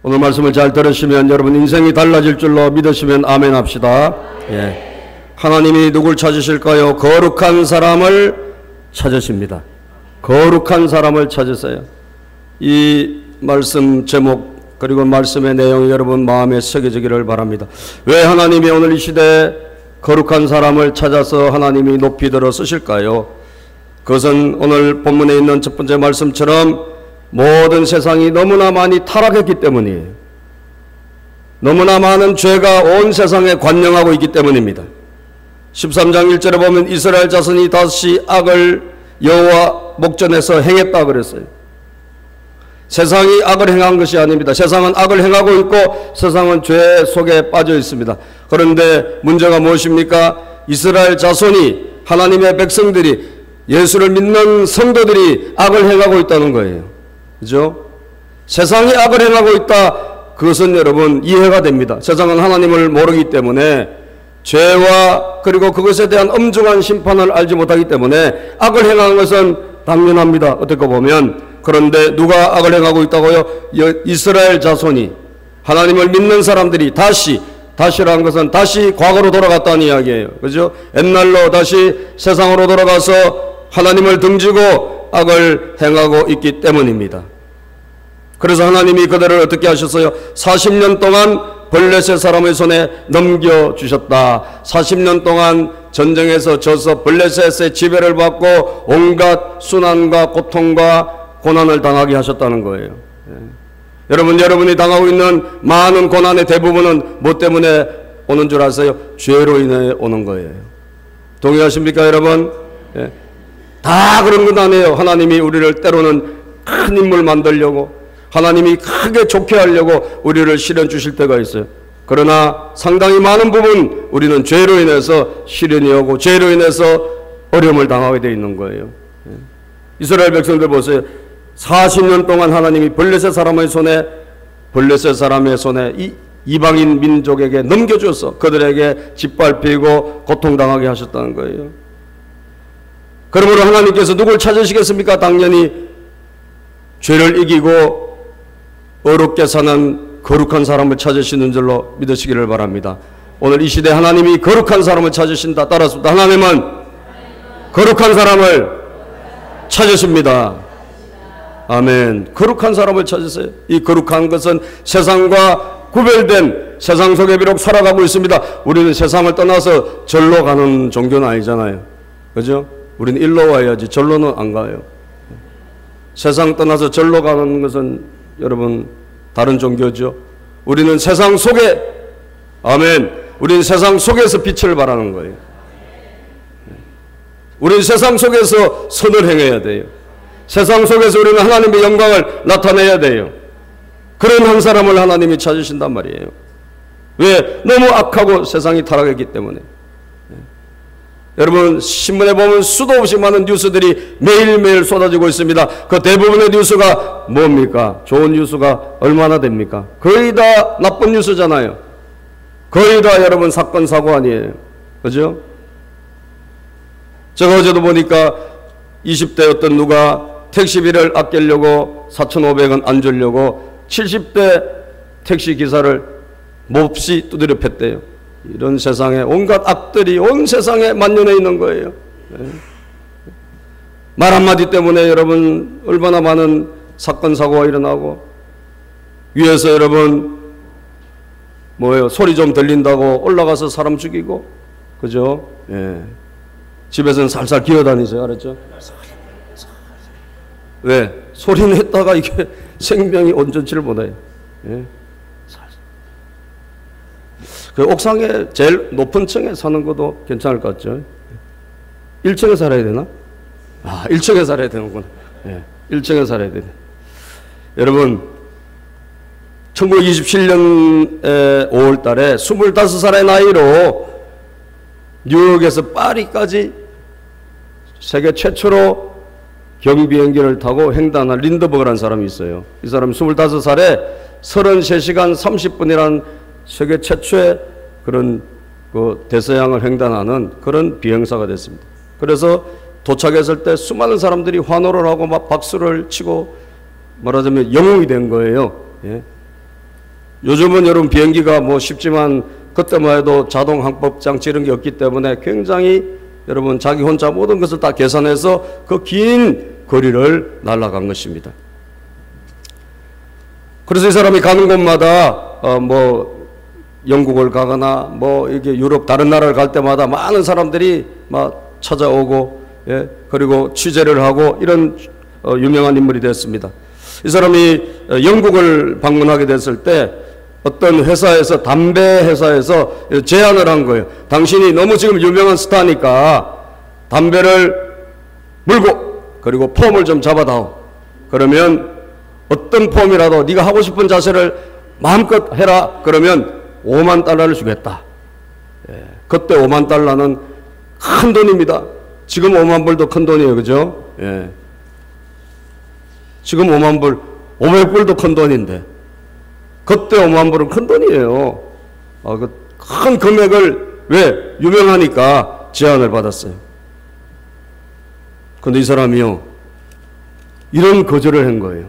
오늘 말씀을 잘 들으시면 여러분 인생이 달라질 줄로 믿으시면 아멘 합시다. 예. 하나님이 누굴 찾으실까요? 거룩한 사람을 찾으십니다. 거룩한 사람을 찾으세요. 이 말씀 제목 그리고 말씀의 내용이 여러분 마음에 새겨지기를 바랍니다. 왜 하나님이 오늘 이 시대에 거룩한 사람을 찾아서 하나님이 높이 들어 쓰실까요? 그것은 오늘 본문에 있는 첫 번째 말씀처럼 모든 세상이 너무나 많이 타락했기 때문이에요. 너무나 많은 죄가 온 세상에 관영하고 있기 때문입니다. 13장 1절에 보면 이스라엘 자손이 다시 악을 여호와 목전에서 행했다 그랬어요. 세상이 악을 행한 것이 아닙니다. 세상은 악을 행하고 있고 세상은 죄 속에 빠져 있습니다. 그런데 문제가 무엇입니까? 이스라엘 자손이, 하나님의 백성들이, 예수를 믿는 성도들이 악을 행하고 있다는 거예요. 그죠? 세상이 악을 행하고 있다. 그것은 여러분 이해가 됩니다. 세상은 하나님을 모르기 때문에 죄와 그리고 그것에 대한 엄중한 심판을 알지 못하기 때문에 악을 행하는 것은 당연합니다. 어떻게 보면. 그런데 누가 악을 행하고 있다고요? 이스라엘 자손이, 하나님을 믿는 사람들이 다시라는 것은 다시 과거로 돌아갔다는 이야기예요. 그죠? 옛날로 다시 세상으로 돌아가서 하나님을 등지고 악을 행하고 있기 때문입니다. 그래서 하나님이 그들을 어떻게 하셨어요? 40년 동안 블레셋 사람의 손에 넘겨주셨다. 40년 동안 전쟁에서 져서 블레셋의 지배를 받고 온갖 순환과 고통과 고난을 당하게 하셨다는 거예요. 여러분이 당하고 있는 많은 고난의 대부분은 뭐 때문에 오는 줄 아세요? 죄로 인해 오는 거예요. 동의하십니까 여러분? 다 그런 건 아니에요. 하나님이 우리를 때로는 큰 인물 만들려고, 하나님이 크게 좋게 하려고 우리를 시련 주실 때가 있어요. 그러나 상당히 많은 부분 우리는 죄로 인해서 시련이 오고 죄로 인해서 어려움을 당하게 되어 있는 거예요. 이스라엘 백성들 보세요. 40년 동안 하나님이 블레셋 사람의 손에 이방인 민족에게 넘겨줘서 그들에게 짓밟히고 고통당하게 하셨다는 거예요. 그러므로 하나님께서 누굴 찾으시겠습니까? 당연히 죄를 이기고 어렵게 사는 거룩한 사람을 찾으시는 줄로 믿으시기를 바랍니다. 오늘 이 시대 하나님이 거룩한 사람을 찾으신다. 따라서 하나님은 거룩한 사람을 찾으십니다. 아멘. 거룩한 사람을 찾으세요. 이 거룩한 것은 세상과 구별된, 세상 속에 비록 살아가고 있습니다. 우리는 세상을 떠나서 절로 가는 종교는 아니잖아요. 그죠? 우리는 일로 와야지 절로는 안 가요. 세상 떠나서 절로 가는 것은 여러분 다른 종교죠. 우리는 세상 속에, 아멘, 우리는 세상 속에서 빛을 발하는 거예요. 우리는 세상 속에서 선을 행해야 돼요. 세상 속에서 우리는 하나님의 영광을 나타내야 돼요. 그런 한 사람을 하나님이 찾으신단 말이에요. 왜? 너무 악하고 세상이 타락했기 때문에. 여러분 신문에 보면 수도 없이 많은 뉴스들이 매일매일 쏟아지고 있습니다. 그 대부분의 뉴스가 뭡니까? 좋은 뉴스가 얼마나 됩니까? 거의 다 나쁜 뉴스잖아요. 거의 다 여러분 사건 사고 아니에요. 그죠? 제가 어제도 보니까 20대 어떤 누가 택시비를 아끼려고 4,500원 안 주려고 70대 택시 기사를 몹시 두드려 팼대요. 이런 세상에 온갖 악들이 온 세상에 만연해 있는 거예요. 말 한마디 때문에 여러분 얼마나 많은 사건 사고가 일어나고, 위에서 여러분 뭐예요? 소리 좀 들린다고 올라가서 사람 죽이고, 그죠? 예. 집에서는 살살 기어다니세요. 알았죠? 왜? 소리 냈다가 이게 생명이 온전치를 못해요. 예. 그 옥상에 제일 높은 층에 사는 것도 괜찮을 것 같죠? 1층에 살아야 되나? 1층에 살아야 되는구나. 예, 1층에 살아야 되네. 여러분, 1927년 5월 달에 25살의 나이로 뉴욕에서 파리까지 세계 최초로 경비행기를 타고 횡단한 린드버그라는 사람이 있어요. 이 사람이 25살에 33시간 30분이라는 세계 최초의 그런 그 대서양을 횡단하는 그런 비행사가 됐습니다. 그래서 도착했을 때 수많은 사람들이 환호를 하고 막 박수를 치고 말하자면 영웅이 된 거예요. 예. 요즘은 여러분 비행기가 뭐 쉽지만 그때만 해도 자동 항법 장치 이런 게 없기 때문에 굉장히 여러분 자기 혼자 모든 것을 다 계산해서 그 긴 거리를 날아간 것입니다. 그래서 이 사람이 가는 곳마다 뭐 영국을 가거나 뭐 이게 유럽 다른 나라를 갈 때마다 많은 사람들이 막 찾아오고, 예, 그리고 취재를 하고 이런 유명한 인물이 됐습니다. 이 사람이 영국을 방문하게 됐을 때 어떤 회사에서, 담배 회사에서 제안을 한 거예요. 당신이 너무 지금 유명한 스타니까 담배를 물고 그리고 폼을 좀 잡아다오. 그러면 어떤 폼이라도 네가 하고 싶은 자세를 마음껏 해라. 그러면 5만 달러를 주겠다. 예, 그때 5만 달러는 큰 돈입니다. 지금 5만 불도 큰 돈이에요. 그죠? 예. 지금 5만 불, 500불도 큰 돈인데 그때 5만 불은 큰 돈이에요. 그 큰 금액을 왜? 유명하니까 제안을 받았어요. 그런데 이 사람이요, 이런 거절을 한 거예요.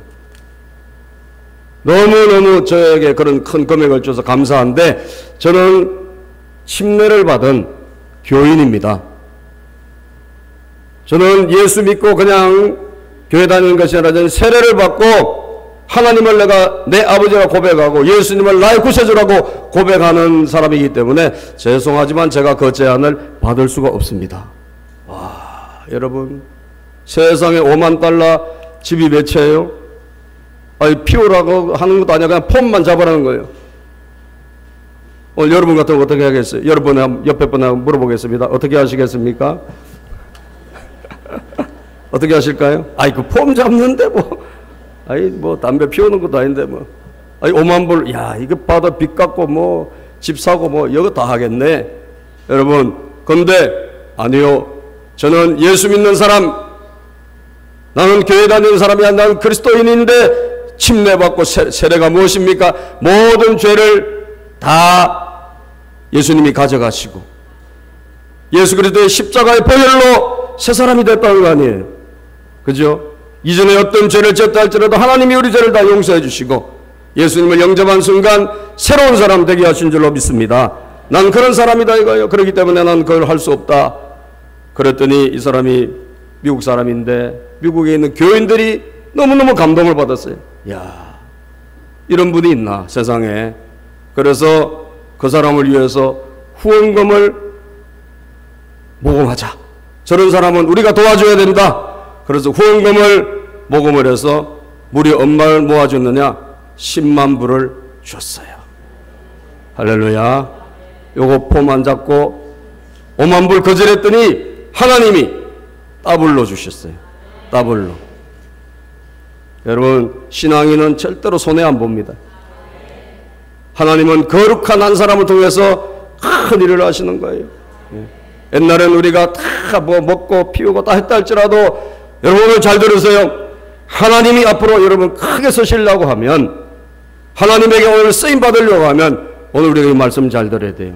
너무너무 저에게 그런 큰 금액을 줘서 감사한데 저는 침례를 받은 교인입니다. 저는 예수 믿고 그냥 교회 다니는 것이 아니라 저는 세례를 받고 하나님을 내가 내 아버지라 고백하고 예수님을 나의 구세주라고 고백하는 사람이기 때문에 죄송하지만 제가 그 제안을 받을 수가 없습니다. 와, 여러분, 세상에 5만 달러 집이 몇 채예요? 아니, 피우라고 하는 것도 아니야. 그냥 폼만 잡아라는 거예요. 오늘 여러분 같으면 어떻게 하겠어요? 여러분 옆에 분하고 물어보겠습니다. 어떻게 하시겠습니까? 어떻게 하실까요? 아이, 그 폼 잡는데 뭐, 아이, 뭐 담배 피우는 것도 아닌데 뭐, 아이, 5만 불, 야, 이거 받아 빚 갚고 뭐 집 사고 뭐 이거 다 하겠네. 여러분, 근데 아니요. 저는 예수 믿는 사람, 나는 교회 다니는 사람이 아니라 나는 그리스도인인데 침례받고 세례가 무엇입니까? 모든 죄를 다 예수님이 가져가시고 예수 그리스도의 십자가의 보혈로 새 사람이 됐다는 거 아니에요. 그죠? 이전에 어떤 죄를 지었다 할지라도 하나님이 우리 죄를 다 용서해 주시고 예수님을 영접한 순간 새로운 사람 되게 하신 줄로 믿습니다. 난 그런 사람이다 이거예요. 그렇기 때문에 난 그걸 할 수 없다. 그랬더니 이 사람이 미국 사람인데 미국에 있는 교인들이 너무너무 감동을 받았어요. 야, 이런 분이 있나 세상에. 그래서 그 사람을 위해서 후원금을 모금하자. 저런 사람은 우리가 도와줘야 된다. 그래서 후원금을 모금을 해서 무려 얼마를 모아줬느냐? 10만 불을 줬어요. 할렐루야. 요거 폼 안 잡고 5만 불 거절했더니 하나님이 더블로 주셨어요. 더블로. 여러분, 신앙인은 절대로 손해 안 봅니다. 하나님은 거룩한 한 사람을 통해서 큰 일을 하시는 거예요. 옛날엔 우리가 다 뭐 먹고 피우고 다 했다 할지라도 여러분을 잘 들으세요. 하나님이 앞으로 여러분 크게 서시려고 하면, 하나님에게 오늘 쓰임 받으려고 하면 오늘 우리가 이 말씀 잘 들어야 돼요.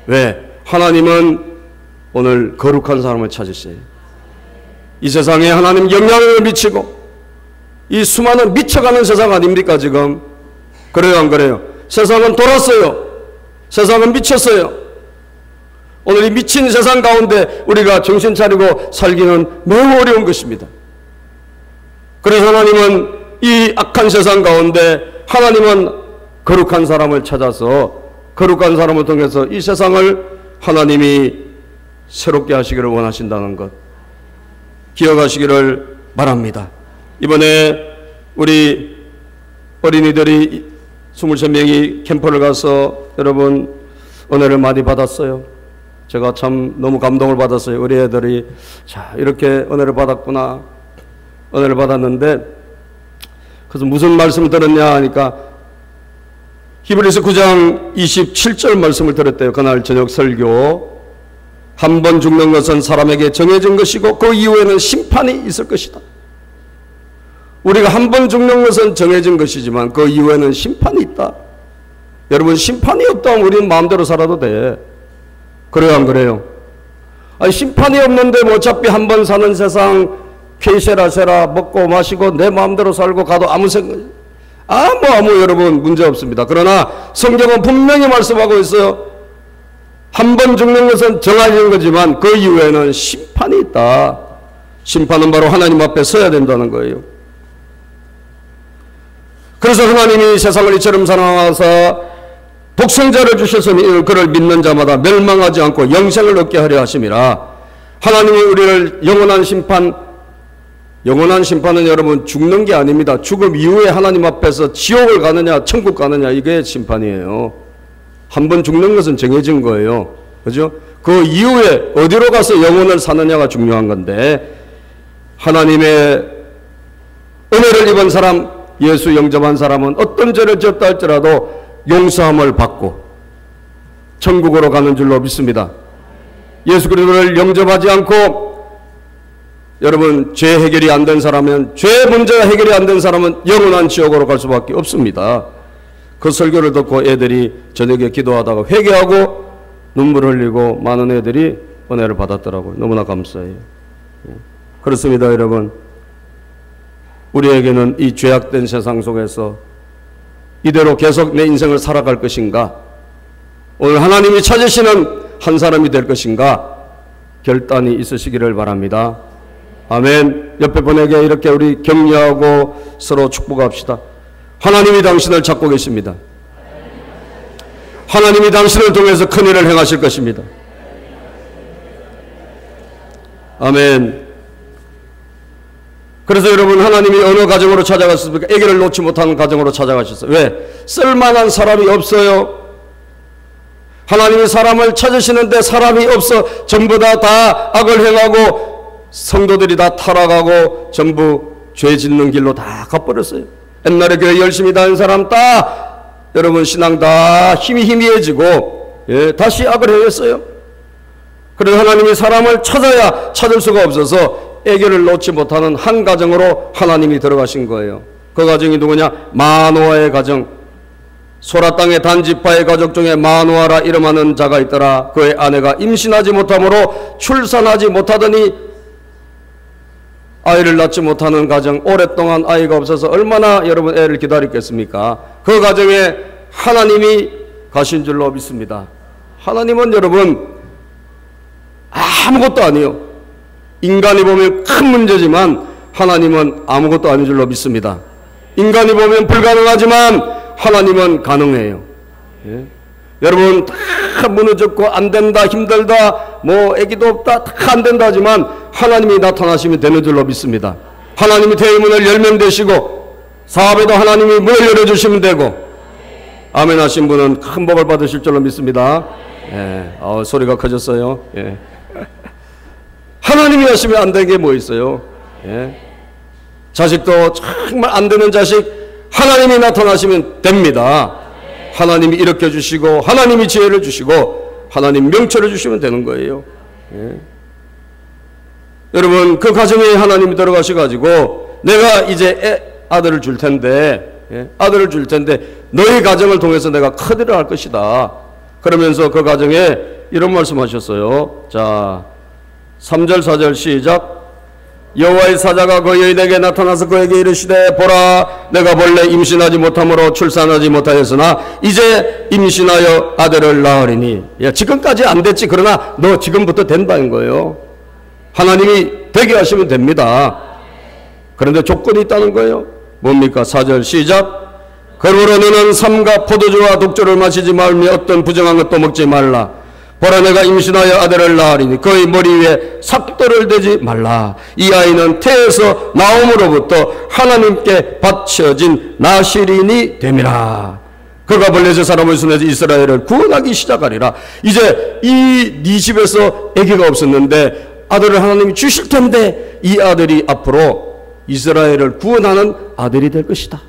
왜? 하나님은 오늘 거룩한 사람을 찾으세요. 이 세상에 하나님 영향을 미치고 이 수많은 미쳐가는 세상 아닙니까 지금? 그래요 안 그래요? 세상은 돌았어요. 세상은 미쳤어요. 오늘 이 미친 세상 가운데 우리가 정신 차리고 살기는 매우 어려운 것입니다. 그래서 하나님은 이 악한 세상 가운데 하나님은 거룩한 사람을 찾아서 거룩한 사람을 통해서 이 세상을 하나님이 새롭게 하시기를 원하신다는 것 기억하시기를 바랍니다. 이번에 우리 어린이들이 23명이 캠프를 가서 여러분 은혜를 많이 받았어요. 제가 참 너무 감동을 받았어요. 우리 애들이 자 이렇게 은혜를 받았구나. 은혜를 받았는데 그래서 무슨 말씀을 들었냐 하니까 히브리서 9장 27절 말씀을 들었대요. 그날 저녁 설교. 한 번 죽는 것은 사람에게 정해진 것이고 그 이후에는 심판이 있을 것이다. 우리가 한 번 죽는 것은 정해진 것이지만 그 이후에는 심판이 있다. 여러분 심판이 없다면 우리는 마음대로 살아도 돼. 그래요 안 그래요? 아니 심판이 없는데 뭐 어차피 한 번 사는 세상 케이세라 세라 먹고 마시고 내 마음대로 살고 가도 아무 생각 아무 여러분 문제 없습니다. 그러나 성경은 분명히 말씀하고 있어요. 한 번 죽는 것은 정해진 거지만 그 이후에는 심판이 있다. 심판은 바로 하나님 앞에 서야 된다는 거예요. 그래서 하나님이 세상을 이처럼 사랑하사 독생자를 주셨으니 그를 믿는 자마다 멸망하지 않고 영생을 얻게 하려 하심이라. 하나님이 우리를 영원한 심판은 여러분 죽는 게 아닙니다. 죽음 이후에 하나님 앞에서 지옥을 가느냐 천국 가느냐 이게 심판이에요. 한 번 죽는 것은 정해진 거예요. 그죠? 그 이후에 어디로 가서 영혼을 사느냐가 중요한 건데, 하나님의 은혜를 입은 사람, 예수 영접한 사람은 어떤 죄를 지었다 할지라도 용서함을 받고 천국으로 가는 줄로 믿습니다. 예수 그리스도를 영접하지 않고 여러분 죄 해결이 안 된 사람은, 죄 문제가 해결이 안 된 사람은 영원한 지옥으로 갈 수밖에 없습니다. 그 설교를 듣고 애들이 저녁에 기도하다가 회개하고 눈물 흘리고 많은 애들이 은혜를 받았더라고요. 너무나 감사해요. 그렇습니다, 여러분. 우리에게는 이 죄악된 세상 속에서 이대로 계속 내 인생을 살아갈 것인가, 오늘 하나님이 찾으시는 한 사람이 될 것인가, 결단이 있으시기를 바랍니다. 아멘. 옆에 분에게 이렇게 우리 격려하고 서로 축복합시다. 하나님이 당신을 찾고 계십니다. 하나님이 당신을 통해서 큰일을 행하실 것입니다. 아멘. 그래서 여러분, 하나님이 어느 가정으로 찾아갔습니까? 아기를 놓지 못하는 가정으로 찾아가셨어요. 왜? 쓸만한 사람이 없어요. 하나님이 사람을 찾으시는데 사람이 없어 전부 다 악을 행하고 성도들이 다 타락하고 전부 죄 짓는 길로 다 가버렸어요. 옛날에 교회 열심히 다닌 사람 다 여러분 신앙 다 희미해지고 다시 악을 행했어요. 그래서 하나님이 사람을 찾아야 찾을 수가 없어서 애교를 놓지 못하는 한 가정으로 하나님이 들어가신 거예요. 그 가정이 누구냐? 마노아의 가정. 소라 땅의 단지파의 가족 중에 마노아라 이름하는 자가 있더라. 그의 아내가 임신하지 못함으로 출산하지 못하더니 아이를 낳지 못하는 가정, 오랫동안 아이가 없어서 얼마나 여러분 애를 기다렸겠습니까? 그 가정에 하나님이 가신 줄로 믿습니다. 하나님은 여러분 아무것도 아니에요. 인간이 보면 큰 문제지만 하나님은 아무것도 아닌 줄로 믿습니다. 인간이 보면 불가능하지만 하나님은 가능해요. 여러분 다 무너졌고 안 된다, 힘들다, 뭐 애기도 없다, 다 안 된다 하지만 하나님이 나타나시면 되는 줄로 믿습니다. 하나님이 대문을 열면 되시고 사업에도 하나님이 문을 열어주시면 되고, 아멘 하신 분은 큰 복을 받으실 줄로 믿습니다. 소리가 커졌어요. 하나님이 하시면 안 되는 게 뭐 있어요? 자식도 정말 안 되는 자식 하나님이 나타나시면 됩니다. 하나님이 일으켜 주시고 하나님이 지혜를 주시고 하나님 명철을 주시면 되는 거예요. 여러분 그 가정에 하나님이 들어가셔가지고 내가 이제 아들을 줄 텐데 너희 가정을 통해서 내가 큰 일을 할 것이다. 그러면서 그 가정에 이런 말씀하셨어요. 자, 3절 4절 시작. 여호와의 사자가 그 여인에게 나타나서 그에게 이르시되 보라, 내가 본래 임신하지 못함으로 출산하지 못하였으나 이제 임신하여 아들을 낳으리니. 지금까지 안 됐지. 그러나 너 지금부터 된다는 거예요. 하나님이 되게 하시면 됩니다. 그런데 조건이 있다는 거예요. 뭡니까? 4절 시작. 그러므로 너는 삼가 포도주와 독주를 마시지 말며 어떤 부정한 것도 먹지 말라. 보라, 내가 임신하여 아들을 낳으리니 그의 머리 위에 삭도를 대지 말라. 이 아이는 태에서 나옴으로부터 하나님께 바쳐진 나실인이 됨이라. 그가 벌레제 사람을 손에서 이스라엘을 구원하기 시작하리라. 이제 네 집에서 아기가 없었는데 아들을 하나님이 주실 텐데 이 아들이 앞으로 이스라엘을 구원하는 아들이 될 것이다.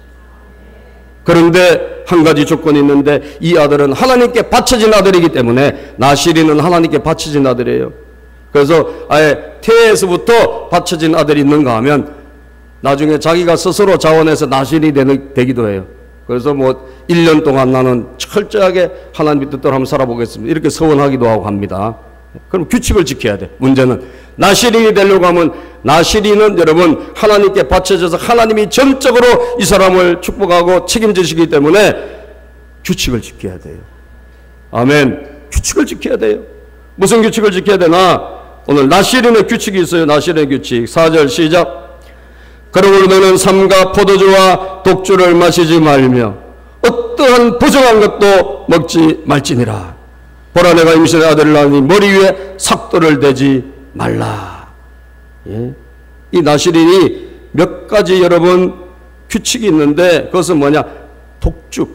그런데 한 가지 조건이 있는데 이 아들은 하나님께 바쳐진 아들이기 때문에, 나실이는 하나님께 바쳐진 아들이에요. 그래서 아예 태에서부터 바쳐진 아들이 있는가 하면 나중에 자기가 스스로 자원해서 나실이 되기도 해요. 그래서 뭐 1년 동안 나는 철저하게 하나님의 뜻대로 한번 살아보겠습니다, 이렇게 서원하기도 하고 합니다. 그럼 규칙을 지켜야 돼. 문제는 나실인이 되려고 하면 나시리는 여러분 하나님께 바쳐져서 하나님이 전적으로 이 사람을 축복하고 책임지시기 때문에 규칙을 지켜야 돼요. 아멘. 규칙을 지켜야 돼요. 무슨 규칙을 지켜야 되나? 오늘 나시린의 규칙이 있어요. 나시린의 규칙. 4절 시작. 그러므로 너는 삼가 포도주와 독주를 마시지 말며 어떠한 부정한 것도 먹지 말지니라. 보라 내가 임신의 아들을 낳으니 머리 위에 삭도를 대지 말라. 예? 이 나시린이 몇 가지 여러분 규칙이 있는데 그것은 뭐냐?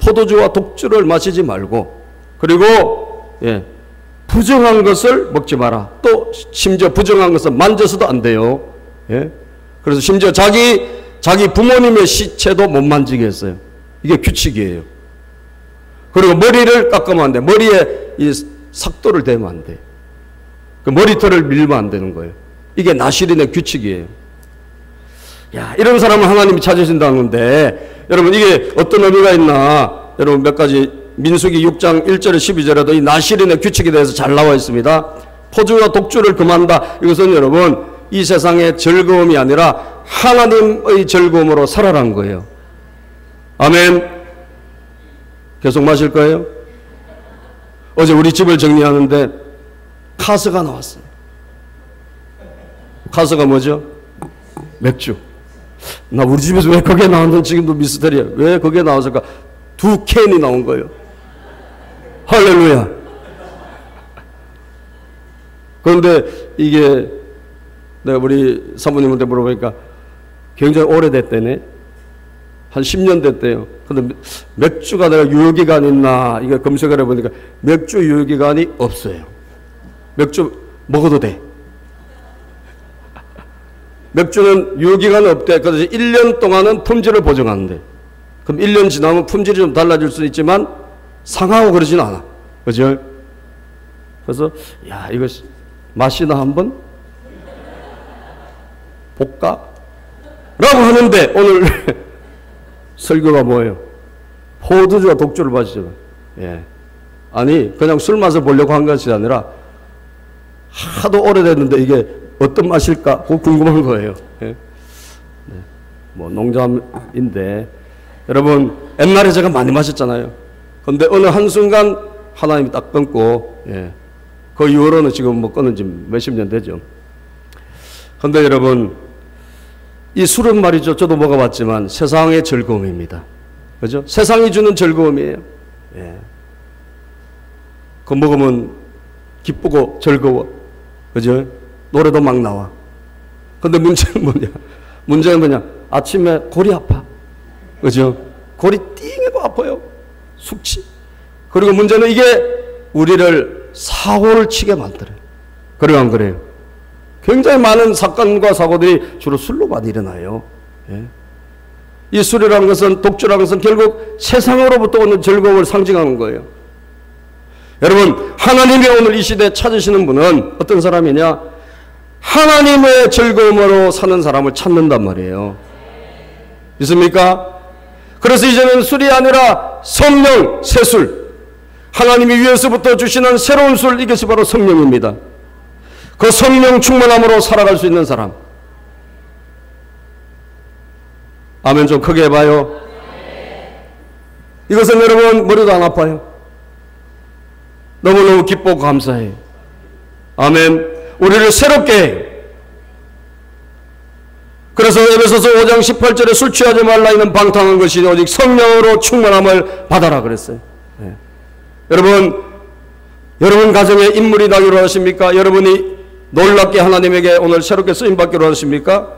포도주와 독주를 마시지 말고, 그리고 부정한 것을 먹지 마라. 또 심지어 부정한 것은 만져서도 안 돼요. 그래서 심지어 자기 부모님의 시체도 못 만지게 했어요. 이게 규칙이에요. 그리고 머리를 깎으면 안 돼. 머리에 이 삭도를 대면 안 돼. 그 머리털을 밀면 안 되는 거예요. 이게 나시린의 규칙이에요. 야, 이런 사람을 하나님이 찾으신다는데, 여러분 이게 어떤 의미가 있나? 여러분 몇 가지, 민수기 6장 1절에 12절에도 이 나시린의 규칙에 대해서 잘 나와 있습니다. 포주와 독주를 금한다. 이것은 여러분 이 세상의 즐거움이 아니라 하나님의 즐거움으로 살아란 거예요. 아멘. 계속 마실 거예요? 어제 우리 집을 정리하는데 카스가 나왔어요. 카스가 뭐죠? 맥주. 나 우리 집에서 왜 거기에 나왔는지 지금도 미스터리야. 왜 거기에 나왔을까? 2캔이 나온 거예요. 할렐루야. 그런데 이게 내가 우리 사모님한테 물어보니까 굉장히 오래됐대네. 한 10년 됐대요. 근데 맥주가 내가 유효기간 있나 이거 검색을 해보니까 맥주 유효기간이 없어요. 맥주 먹어도 돼. 맥주는 유효기간은 없대. 그래서 1년 동안은 품질을 보증하는데, 그럼 1년 지나면 품질이 좀 달라질 수 있지만 상하고 그러진 않아. 그죠? 그래서 야, 이거 맛이나 한번 볼까? 라고 하는데 오늘 설교가 뭐예요? 포도주와 독주를 마시죠. 아니 그냥 술 맛을 보려고 한 것이 아니라 하도 오래됐는데 이게 어떤 맛일까? 그거 궁금한 거예요. 뭐 농담인데 여러분 옛날에 제가 많이 마셨잖아요. 근데 어느 한순간 하나님이 딱 끊고, 그 이후로는 지금 뭐 끊은 지 몇십 년 되죠. 근데 여러분 이 술은 말이죠. 저도 먹어봤지만 세상의 즐거움입니다. 그죠? 세상이 주는 즐거움이에요. 그거 먹으면 기쁘고 즐거워. 그죠? 노래도 막 나와. 근데 문제는 뭐냐? 아침에 골이 아파. 그죠? 골이 띵해도 아파요. 숙취. 그리고 문제는 이게 우리를 사고를 치게 만들어요. 그래요, 안 그래요? 굉장히 많은 사건과 사고들이 주로 술로 많이 일어나요. 이 술이라는 것은, 독주라는 것은 결국 세상으로부터 오는 즐거움을 상징하는 거예요. 여러분, 하나님이 오늘 이 시대에 찾으시는 분은 어떤 사람이냐? 하나님의 즐거움으로 사는 사람을 찾는단 말이에요. 믿습니까? 그래서 이제는 술이 아니라 성령, 새술. 하나님이 위에서부터 주시는 새로운 술, 이것이 바로 성령입니다. 그 성령 충만함으로 살아갈 수 있는 사람. 아멘. 좀 크게 해봐요. 이것은 여러분 머리도 안 아파요. 너무너무 기쁘고 감사해요. 아멘. 우리를 새롭게 해요. 그래서 에베소서 5장 18절에 술 취하지 말라 이는 방탕한 것이 오직 성령으로 충만함을 받아라 그랬어요. 여러분 가정에 인물이 나기로 하십니까? 여러분이 놀랍게 하나님에게 오늘 새롭게 쓰임받기로 하십니까?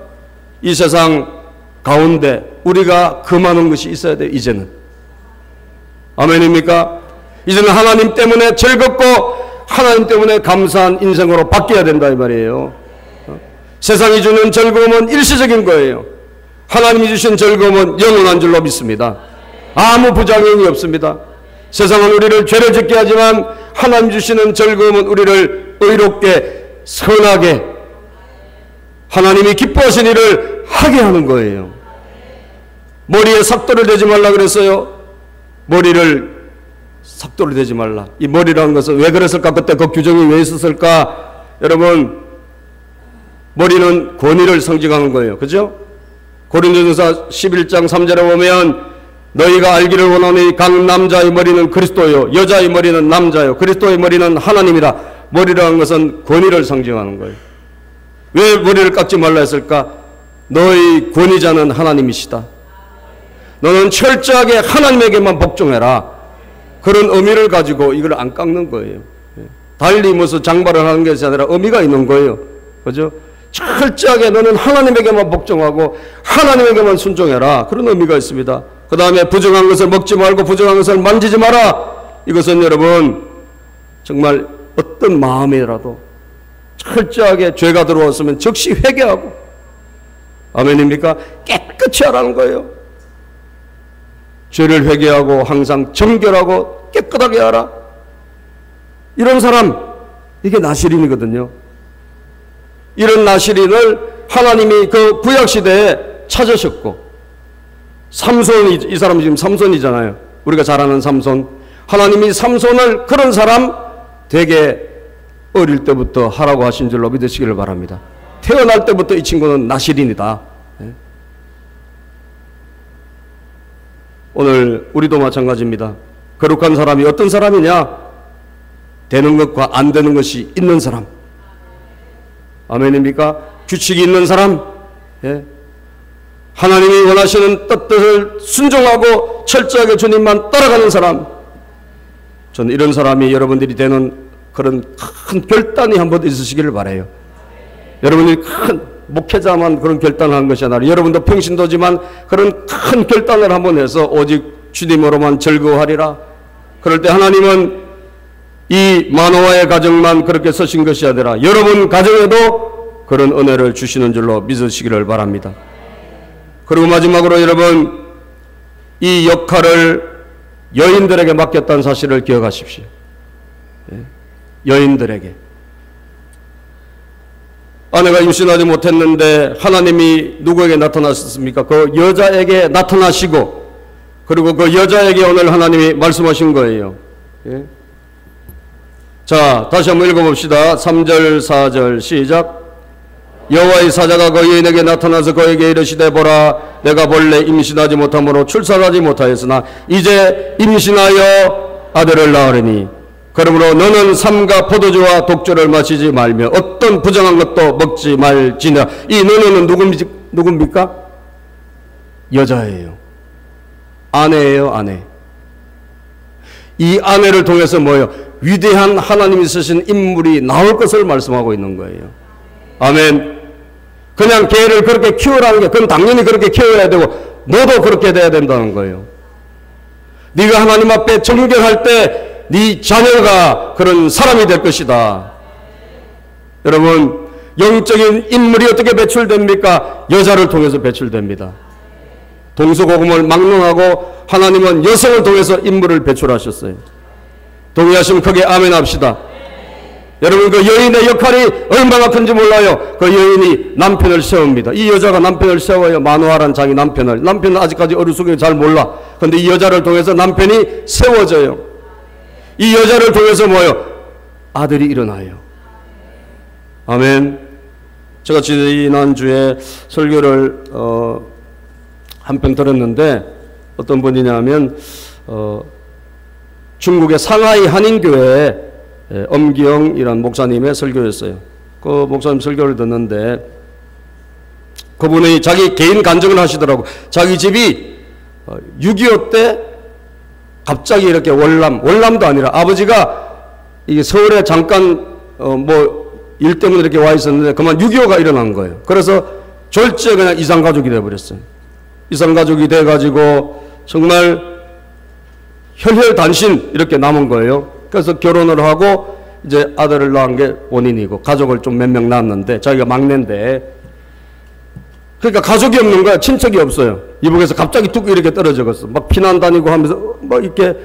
이 세상 가운데 우리가 금하는 것이 있어야 돼요. 이제는. 아멘입니까? 이제는 하나님 때문에 즐겁고 하나님 때문에 감사한 인생으로 바뀌어야 된다 이 말이에요. 세상이 주는 즐거움은 일시적인 거예요. 하나님이 주신 즐거움은 영원한 줄로 믿습니다. 아무 부작용이 없습니다. 세상은 우리를 죄를 짓게 하지만 하나님 주시는 즐거움은 우리를 의롭게 선하게 하나님이 기뻐하신 일을 하게 하는 거예요. 머리에 삭도를 대지 말라 그랬어요. 머리를 삭도를 대지 말라. 이 머리라는 것은 왜 그랬을까? 그때 그 규정이 왜 있었을까? 여러분 머리는 권위를 상징하는 거예요. 그죠? 고린도전서 11장 3절에 보면 너희가 알기를 원하니 각 남자의 머리는 그리스도요 여자의 머리는 남자요 그리스도의 머리는 하나님이라. 머리라는 것은 권위를 상징하는 거예요. 왜 머리를 깎지 말라 했을까? 너의 권위자는 하나님이시다. 너는 철저하게 하나님에게만 복종해라. 그런 의미를 가지고 이걸 안 깎는 거예요. 달리 무슨 장발을 하는 것이 아니라 의미가 있는 거예요. 그죠? 철저하게 너는 하나님에게만 복종하고 하나님에게만 순종해라. 그런 의미가 있습니다. 그 다음에 부정한 것을 먹지 말고 부정한 것을 만지지 마라. 이것은 여러분 정말 어떤 마음이라도 철저하게 죄가 들어왔으면 즉시 회개하고, 아멘입니까? 깨끗이 하라는 거예요. 죄를 회개하고 항상 정결하고 깨끗하게 하라. 이런 사람, 이게 나시린이거든요. 이런 나시린을 하나님이 그 구약시대에 찾으셨고, 삼손이, 이 사람이 지금 삼손이잖아요. 우리가 잘 아는 삼손. 하나님이 삼손을 그런 사람 되게 어릴 때부터 하라고 하신 줄로 믿으시기를 바랍니다. 태어날 때부터 이 친구는 나시린이다. 오늘 우리도 마찬가지입니다. 거룩한 사람이 어떤 사람이냐? 되는 것과 안 되는 것이 있는 사람. 아멘입니까? 규칙이 있는 사람. 예. 하나님이 원하시는 뜻을 순종하고 철저하게 주님만 따라가는 사람. 저는 이런 사람이 여러분들이 되는 그런 큰 결단이 한번 있으시기를 바라요. 여러분들이 큰 목회자만 그런 결단을 한 것이 아니라 여러분도 평신도지만 그런 큰 결단을 한번 해서 오직 주님으로만 즐거워하리라. 그럴 때 하나님은 이 마노아의 가정만 그렇게 서신 것이 아니라 여러분 가정에도 그런 은혜를 주시는 줄로 믿으시기를 바랍니다. 그리고 마지막으로 여러분, 이 역할을 여인들에게 맡겼다는 사실을 기억하십시오. 여인들에게. 아내가 임신하지 못했는데 하나님이 누구에게 나타나셨습니까? 그 여자에게 나타나시고, 그리고 그 여자에게 오늘 하나님이 말씀하신 거예요. 예? 자, 다시 한번 읽어봅시다. 3절 4절 시작. 여호와의 사자가 그 여인에게 나타나서 그에게 이르시되 보라, 내가 본래 임신하지 못함으로 출산하지 못하였으나 이제 임신하여 아들을 낳으리니 그러므로 너는 삼가 포도주와 독주를 마시지 말며 어떤 부정한 것도 먹지 말지니라. 이 너는 누굽니까? 여자예요. 아내예요. 아내. 이 아내를 통해서 뭐예요? 위대한 하나님이 쓰신 인물이 나올 것을 말씀하고 있는 거예요. 아멘. 그냥 걔를 그렇게 키우라는 게, 그럼 당연히 그렇게 키워야 되고 너도 그렇게 돼야 된다는 거예요. 네가 하나님 앞에 정결할 때 네 자녀가 그런 사람이 될 것이다. 여러분, 영적인 인물이 어떻게 배출됩니까? 여자를 통해서 배출됩니다. 동서고금을 막론하고 하나님은 여성을 통해서 인물을 배출하셨어요. 동의하시면 크게 아멘 합시다. 여러분, 그 여인의 역할이 얼마나 큰지 몰라요. 그 여인이 남편을 세웁니다. 이 여자가 남편을 세워요. 마노아란 자기 남편을. 남편은 아직까지 어리숙해 잘 몰라. 그런데 이 여자를 통해서 남편이 세워져요. 이 여자를 통해서 뭐예요? 아들이 일어나요. 아멘. 제가 지난주에 설교를 한 편 들었는데 어떤 분이냐면 중국의 상하이 한인교회 엄기영이라는 목사님의 설교였어요. 그 목사님 설교를 듣는데 그분이 자기 개인 간증을 하시더라고. 자기 집이 6.25 때 갑자기 이렇게 월남도 아니라 아버지가 이게 서울에 잠깐 일 때문에 이렇게 와 있었는데 그만 6.25가 일어난 거예요. 그래서 졸지에 그냥 이산가족이 돼버렸어요. 이산가족이 돼가지고 정말 혈혈단신 이렇게 남은 거예요. 그래서 결혼을 하고 이제 아들을 낳은 게 본인이고 가족을 좀 몇 명 낳았는데 자기가 막내인데, 그러니까 가족이 없는 거야. 친척이 없어요. 이북에서 갑자기 뚝 이렇게 떨어져갔어. 막 피난 다니고 하면서 막 이렇게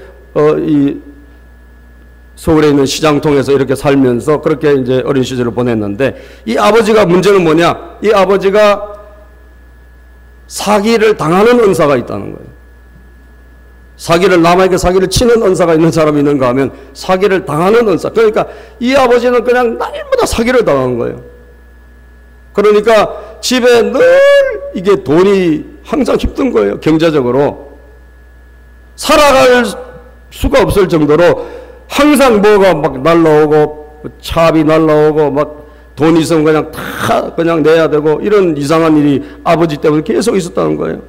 이 서울에 있는 시장통에서 이렇게 살면서 그렇게 이제 어린 시절을 보냈는데, 이 아버지가 문제는 뭐냐? 이 아버지가 사기를 당하는 은사가 있다는 거예요. 사기를, 남에게 사기를 치는 은사가 있는 사람이 있는가 하면 사기를 당하는 은사. 그러니까 이 아버지는 그냥 날마다 사기를 당한 거예요. 그러니까 집에 늘 이게 돈이 항상 힘든 거예요. 경제적으로. 살아갈 수가 없을 정도로 항상 뭐가 막 날라오고 차비 날라오고 막 돈 있으면 그냥 다 그냥 내야 되고 이런 이상한 일이 아버지 때문에 계속 있었다는 거예요.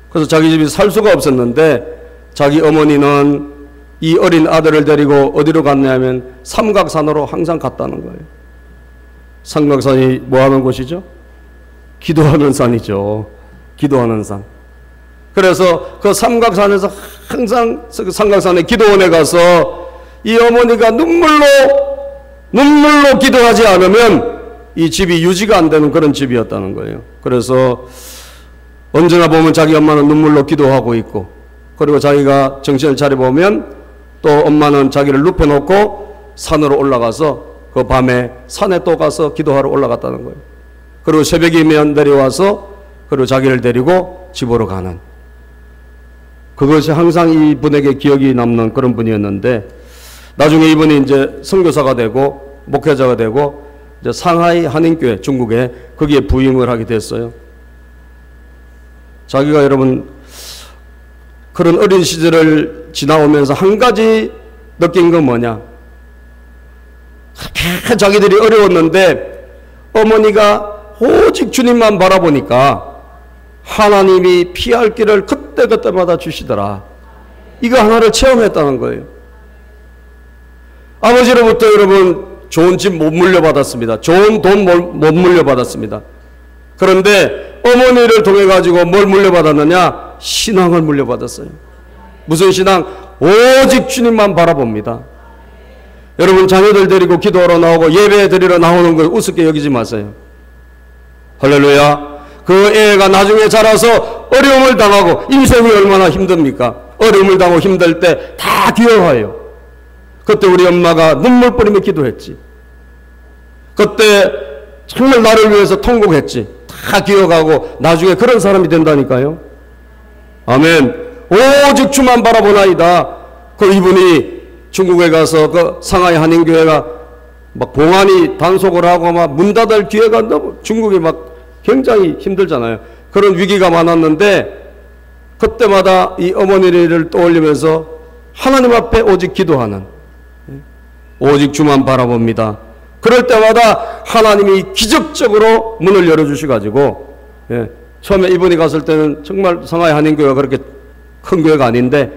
그래서 자기 집에 살 수가 없었는데 자기 어머니는 이 어린 아들을 데리고 어디로 갔냐면 삼각산으로 항상 갔다는 거예요. 삼각산이 뭐 하는 곳이죠? 기도하는 산이죠. 기도하는 산. 그래서 그 삼각산에서 항상 그 삼각산의 기도원에 가서 이 어머니가 눈물로 기도하지 않으면 이 집이 유지가 안 되는 그런 집이었다는 거예요. 그래서 언제나 보면 자기 엄마는 눈물로 기도하고 있고, 그리고 자기가 정신을 차려보면 또 엄마는 자기를 눕혀놓고 산으로 올라가서 그 밤에 산에 또 가서 기도하러 올라갔다는 거예요. 그리고 새벽이면 내려와서 그리고 자기를 데리고 집으로 가는, 그것이 항상 이분에게 기억이 남는 그런 분이었는데, 나중에 이분이 이제 선교사가 되고 목회자가 되고 이제 상하이 한인교회 중국에 거기에 부임을 하게 됐어요. 자기가 여러분 그런 어린 시절을 지나오면서 한 가지 느낀 건 뭐냐? 자기들이 어려웠는데 어머니가 오직 주님만 바라보니까 하나님이 피할 길을 그때그때마다 주시더라. 이거 하나를 체험했다는 거예요. 아버지로부터 여러분 좋은 집 못 물려받았습니다. 좋은 돈 못 물려받았습니다. 그런데 어머니를 통해 가지고 뭘 물려받았느냐? 신앙을 물려받았어요. 무슨 신앙? 오직 주님만 바라봅니다. 여러분 자녀들 데리고 기도하러 나오고 예배 드리러 나오는 걸 우습게 여기지 마세요. 할렐루야. 그 애가 나중에 자라서 어려움을 당하고, 인생이 얼마나 힘듭니까? 어려움을 당하고 힘들 때 다 기억해요. 그때 우리 엄마가 눈물 뿌리며 기도했지. 그때 정말 나를 위해서 통곡했지. 다 기억하고 나중에 그런 사람이 된다니까요. 아멘. 오직 주만 바라보나이다. 그 이분이 중국에 가서 그 상하이 한인교회가 막 봉안이 단속을 하고 막 문 닫을 기회가 너무, 중국이 막 굉장히 힘들잖아요. 그런 위기가 많았는데 그때마다 이 어머니를 떠올리면서 하나님 앞에 오직 기도하는, 오직 주만 바라봅니다. 그럴 때마다 하나님이 기적적으로 문을 열어주셔가지고, 처음에 이분이 갔을 때는 정말 상하이 한인교회가 그렇게 큰 교회가 아닌데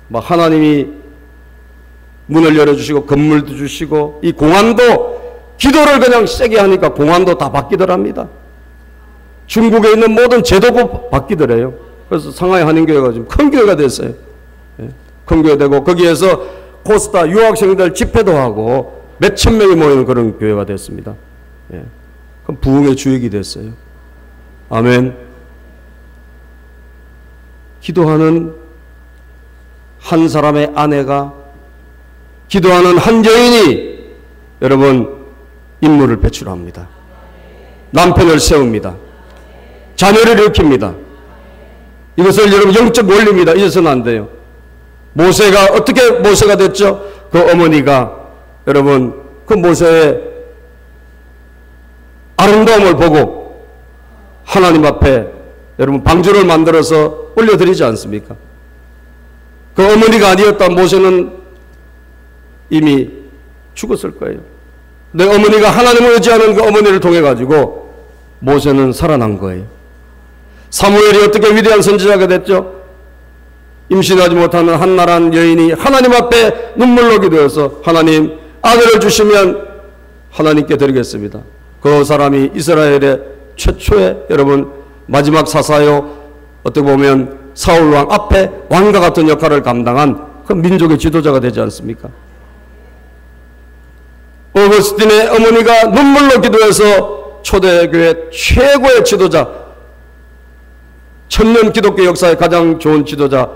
막 하나님이 문을 열어주시고 건물도 주시고, 이 공안도 기도를 그냥 세게 하니까 공안도 다 바뀌더랍니다. 중국에 있는 모든 제도도 바뀌더래요. 그래서 상하이 한인교회가 지금 큰 교회가 됐어요. 큰 교회 되고 거기에서 코스타 유학생들 집회도 하고 몇천 명이 모이는 그런 교회가 됐습니다. 그럼 부흥의 주역이 됐어요. 아멘. 기도하는 한 사람의 아내가, 기도하는 한 여인이 여러분 인물을 배출합니다. 남편을 세웁니다. 자녀를 일으킵니다. 이것을 여러분 영적 원리입니다. 잊어서는 안 돼요. 모세가 어떻게 모세가 됐죠? 그 어머니가 여러분 그 모세의 아름다움을 보고 하나님 앞에 여러분 방주를 만들어서 올려드리지 않습니까? 그 어머니가 아니었다면 모세는 이미 죽었을 거예요. 근데 어머니가 하나님을 의지하는 그 어머니를 통해 가지고 모세는 살아난 거예요. 사무엘이 어떻게 위대한 선지자가 됐죠? 임신하지 못하는 한나라는 여인이 하나님 앞에 눈물로 기도해서 하나님 아들을 주시면 하나님께 드리겠습니다. 그 사람이 이스라엘의 최초의 여러분 마지막 사사요, 어떻게 보면 사울왕 앞에 왕과 같은 역할을 감당한 그 민족의 지도자가 되지 않습니까? 오거스틴의 어머니가 눈물로 기도해서 초대교회 최고의 지도자, 천년 기독교 역사의 가장 좋은 지도자,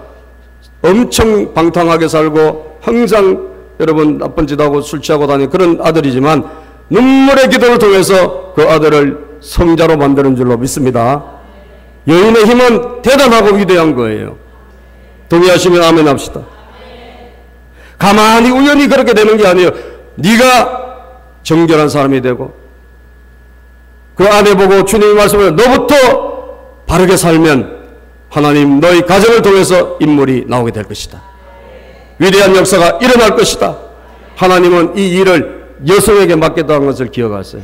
엄청 방탕하게 살고 항상 여러분 나쁜 짓 하고 술 취하고 다니는 그런 아들이지만 눈물의 기도를 통해서 그 아들을 성자로 만드는 줄로 믿습니다. 여인의 힘은 대단하고 위대한 거예요. 동의하시면 아멘 합시다. 가만히 우연히 그렇게 되는 게 아니에요. 네가 정결한 사람이 되고 그 아내 보고 주님이 말씀을 너부터 바르게 살면 하나님 너희 가정을 통해서 인물이 나오게 될 것이다. 위대한 역사가 일어날 것이다. 하나님은 이 일을 여성에게 맡겼다는 것을 기억하세요.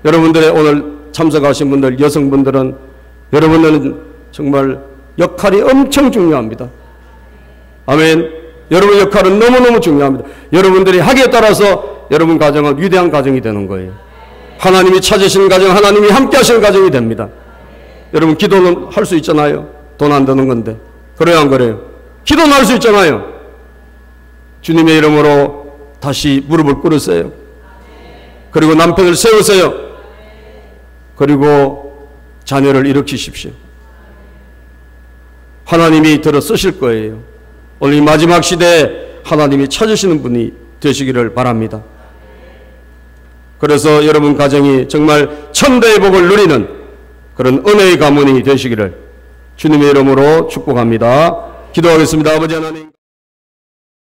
여러분들의 오늘 참석하신 분들, 여성분들은 여러분들은 정말 역할이 엄청 중요합니다. 아멘. 여러분 역할은 너무너무 중요합니다. 여러분들이 하기에 따라서 여러분 가정은 위대한 가정이 되는 거예요. 하나님이 찾으시는 가정, 하나님이 함께 하시는 가정이 됩니다. 여러분 기도는 할 수 있잖아요. 돈 안 드는 건데. 그래요 안 그래요? 기도는 할 수 있잖아요. 주님의 이름으로 다시 무릎을 꿇으세요. 그리고 남편을 세우세요. 그리고 자녀를 일으키십시오. 하나님이 들어 쓰실 거예요. 오늘 이 마지막 시대에 하나님이 찾으시는 분이 되시기를 바랍니다. 그래서 여러분 가정이 정말 천대의 복을 누리는 그런 은혜의 가문이 되시기를 주님의 이름으로 축복합니다. 기도하겠습니다. 아버지 하나님.